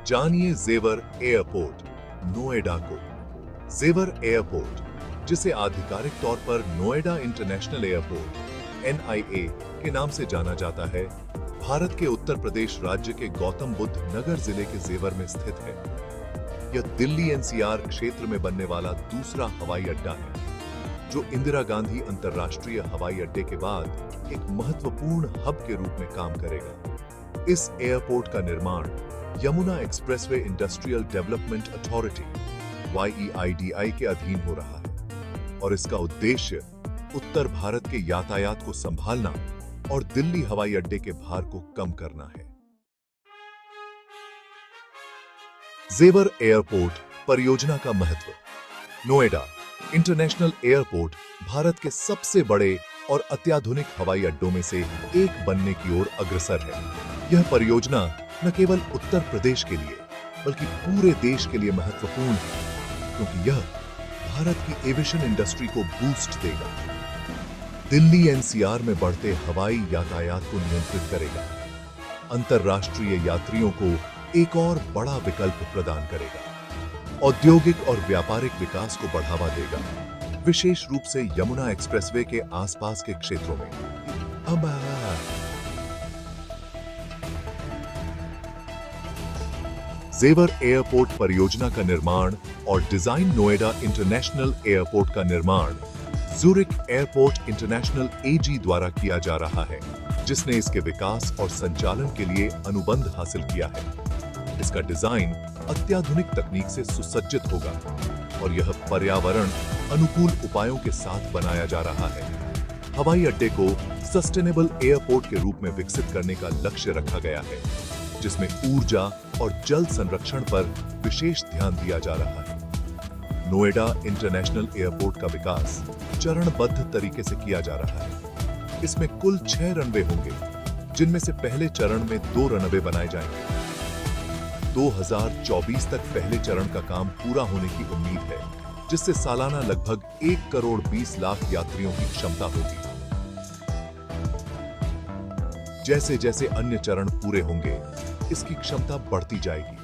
जानिए जेवर एयरपोर्ट नोएडा को। जेवर एयरपोर्ट, जिसे आधिकारिक तौर पर नोएडा इंटरनेशनल एयरपोर्ट (NIA) के नाम से जाना जाता है, भारत के उत्तर प्रदेश राज्य के गौतम बुद्ध नगर जिले के जेवर में स्थित है। यह दिल्ली NCR क्षेत्र में बनने वाला दूसरा हवाई अड्डा है, जो इंदिरा गांधी अंतर्राष्ट्रीय हवाई अड्डे के बाद एक महत्वपूर्ण हब के रूप में काम करेगा। इस एयरपोर्ट का निर्माण Yamuna expressway industrial development authority (YEIDI) के अधीन हो रहा है और इसका उद्देश्य उत्तर भारत के यातायात को संभालना और दिल्ली हवाई अड्डे के भार को कम करना है। जेवर एयरपोर्ट परियोजना का महत्व। नोएडा इंटरनेशनल एयरपोर्ट भारत के सबसे बड़े और अत्याधुनिक हवाई अड्डों में से एक बनने की ओर अग्रसर है। यह परियोजना न केवल उत्तर प्रदेश के लिए बल्कि पूरे देश के लिए महत्वपूर्ण है, क्योंकि यह भारत की एविएशन इंडस्ट्री को बूस्ट देगा, दिल्ली NCR में बढ़ते हवाई यातायात को नियंत्रित करेगा, अंतर्राष्ट्रीय यात्रियों को एक और बड़ा विकल्प प्रदान करेगा, औद्योगिक और व्यापारिक विकास को बढ़ावा देगा, विशेष रूप से यमुना एक्सप्रेसवे के आसपास के क्षेत्रों में। जेवर एयरपोर्ट परियोजना का निर्माण और डिजाइन नोएडा इंटरनेशनल एयरपोर्ट का निर्माण ज़ुरिक एयरपोर्ट इंटरनेशनल AG द्वारा किया जा रहा है, जिसने इसके विकास और संचालन के लिए अनुबंध हासिल किया है। इसका डिजाइन अत्याधुनिक तकनीक से सुसज्जित होगा और यह पर्यावरण अनुकूल उपायों के साथ बनाया जा रहा है। हवाई अड्डे को सस्टेनेबल एयरपोर्ट के रूप में विकसित करने का लक्ष्य रखा गया है, जिसमें ऊर्जा और जल संरक्षण पर विशेष ध्यान दिया जा रहा है। नोएडा इंटरनेशनल एयरपोर्ट का विकास चरणबद्ध तरीके से किया जा रहा है। इसमें कुल 6 रनवे होंगे, जिनमें से पहले चरण में 2 रनवे बनाए जाएंगे। 2024 तक पहले चरण का काम पूरा होने की उम्मीद है, जिससे सालाना लगभग 1 करोड़ 20 लाख यात्रियों की क्षमता होगी। जैसे जैसे अन्य चरण पूरे होंगे, इसकी क्षमता बढ़ती जाएगी।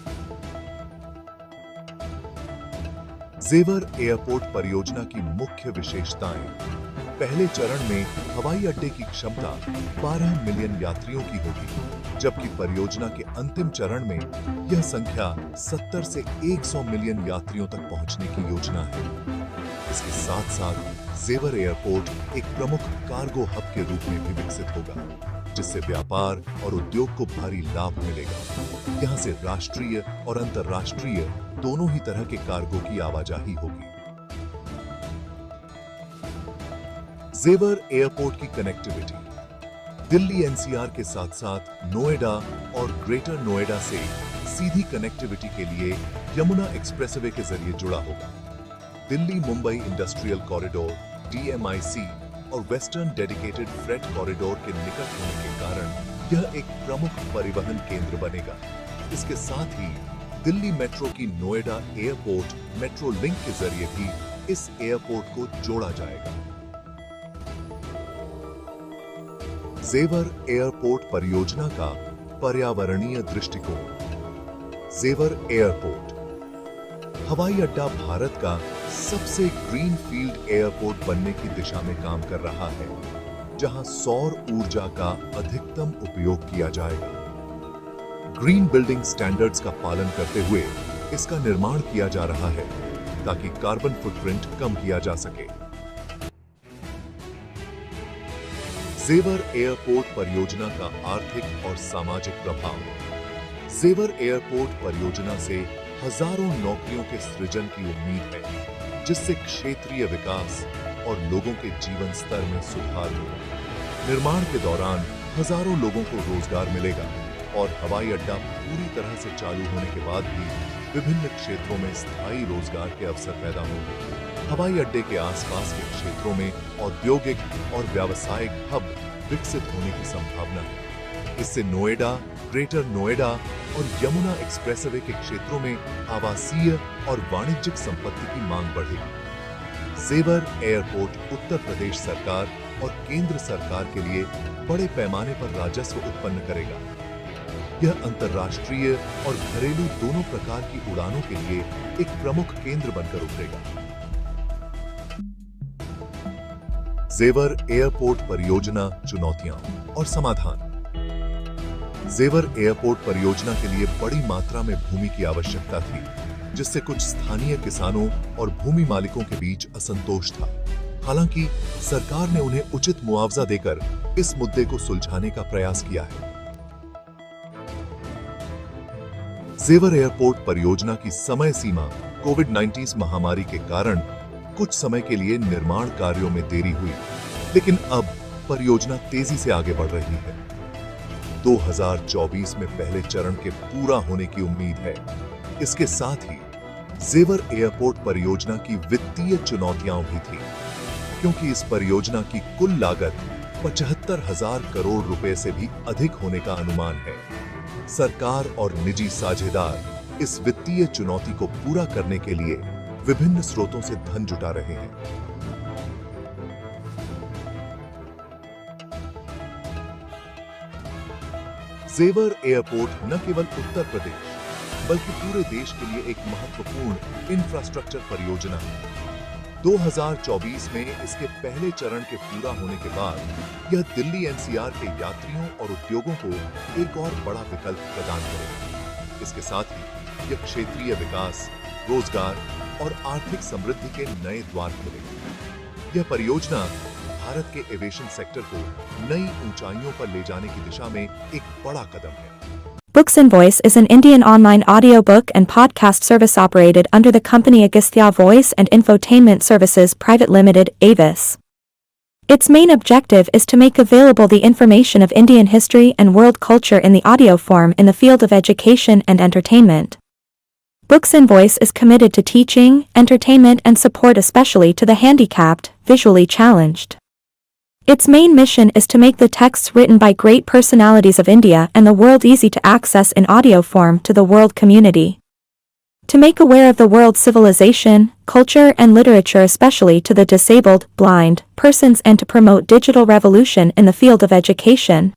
जेवर एयरपोर्ट परियोजना की मुख्य विशेषताएं। पहले चरण में हवाई अड्डे की क्षमता 12 मिलियन यात्रियों की होगी, जबकि परियोजना के अंतिम चरण में यह संख्या 70 से 100 मिलियन यात्रियों तक पहुंचने की योजना है। इसके साथ साथ जेवर एयरपोर्ट एक प्रमुख कार्गो हब के रूप में भी विकसित होगा, जिससे व्यापार और उद्योग को भारी लाभ मिलेगा। यहां से राष्ट्रीय और अंतर्राष्ट्रीय दोनों ही तरह के कार्गो की आवाजाही होगी। जेवर एयरपोर्ट की कनेक्टिविटी। दिल्ली NCR के साथ साथ नोएडा और ग्रेटर नोएडा से सीधी कनेक्टिविटी के लिए यमुना एक्सप्रेसवे के जरिए जुड़ा होगा। Delhi Mumbai industrial corridor DMIC और वेस्टर्न डेडिकेटेड फ्रेट कॉरिडोर के निकट होने के कारण यह एक प्रमुख परिवहन केंद्र बनेगा। इसके साथ ही दिल्ली मेट्रो की नोएडा एयरपोर्ट मेट्रो लिंक के जरिए भी इस एयरपोर्ट को जोड़ा जाएगा। जेवर एयरपोर्ट परियोजना का पर्यावरणीय दृष्टिकोण। जेवर एयरपोर्ट हवाई अड्डा भारत का सबसे ग्रीन फील्ड एयरपोर्ट बनने की दिशा में काम कर रहा है, जहां सौर ऊर्जा का अधिकतम उपयोग किया जाएगा। ग्रीन बिल्डिंग स्टैंडर्ड्स का पालन करते हुए इसका निर्माण किया जा रहा है, ताकि कार्बन फुटप्रिंट कम किया जा सके। जेवर एयरपोर्ट परियोजना का आर्थिक और सामाजिक प्रभाव। जेवर एयरपोर्ट परियोजना से हजारों नौकरियों के सृजन की उम्मीद है, जिससे क्षेत्रीय विकास और लोगों के जीवन स्तर में सुधार होगा। निर्माण के दौरान हजारों लोगों को रोजगार मिलेगा और हवाई अड्डा पूरी तरह से चालू होने के बाद भी विभिन्न क्षेत्रों में स्थायी रोजगार के अवसर पैदा होंगे। हवाई अड्डे के आसपास के क्षेत्रों में औद्योगिक और व्यावसायिक हब विकसित होने की संभावना है। इससे नोएडा, ग्रेटर नोएडा और यमुना एक्सप्रेसवे के क्षेत्रों में आवासीय और वाणिज्यिक संपत्ति की मांग बढ़ेगी। जेवर एयरपोर्ट उत्तर प्रदेश सरकार और केंद्र सरकार के लिए बड़े पैमाने पर राजस्व उत्पन्न करेगा। यह अंतर्राष्ट्रीय और घरेलू दोनों प्रकार की उड़ानों के लिए एक प्रमुख केंद्र बनकर उभरेगा। जेवर एयरपोर्ट परियोजना चुनौतियां और समाधान। जेवर एयरपोर्ट परियोजना के लिए बड़ी मात्रा में भूमि की आवश्यकता थी, जिससे कुछ स्थानीय किसानों और भूमि मालिकों के बीच असंतोष था। हालांकि सरकार ने उन्हें उचित मुआवजा देकर इस मुद्दे को सुलझाने का प्रयास किया है। जेवर एयरपोर्ट परियोजना की समय सीमा कोविड-19 महामारी के कारण कुछ समय के लिए निर्माण कार्यों में देरी हुई, लेकिन अब परियोजना तेजी से आगे बढ़ रही है। 2024 में पहले चरण के पूरा होने की उम्मीद है। इसके साथ ही जेवर एयरपोर्ट परियोजना की वित्तीय चुनौतियां भी थी, क्योंकि इस परियोजना की कुल लागत 75,000 करोड़ रुपए से भी अधिक होने का अनुमान है। सरकार और निजी साझेदार इस वित्तीय चुनौती को पूरा करने के लिए विभिन्न स्रोतों से धन जुटा रहे हैं। जेवर एयरपोर्ट न केवल उत्तर प्रदेश बल्कि पूरे देश के लिए एक महत्वपूर्ण इंफ्रास्ट्रक्चर परियोजना है। 2024 में इसके पहले चरण के पूरा होने के बाद यह दिल्ली एनसीआर के यात्रियों और उद्योगों को एक और बड़ा विकल्प प्रदान करेगा। इसके साथ ही यह क्षेत्रीय विकास, रोजगार और आर्थिक समृद्धि के नए द्वार खोलेगी। यह परियोजना भारत के एविएशन सेक्टर को नई ऊंचाइयों पर ले जाने की दिशा में एक बड़ा कदम है। Books and Voice is an Indian online audiobook and podcast service operated under the company Agastya Voice and Infotainment Services Private Limited, Avis. Its main objective is to make available the information of Indian history and world culture in the audio form in the field of education and entertainment. Books and Voice is committed to teaching, entertainment and support especially to the handicapped, visually challenged. Its main mission is to make the texts written by great personalities of India and the world easy to access in audio form to the world community. To make aware of the world's civilization, culture and literature especially to the disabled, blind, persons and to promote digital revolution in the field of education.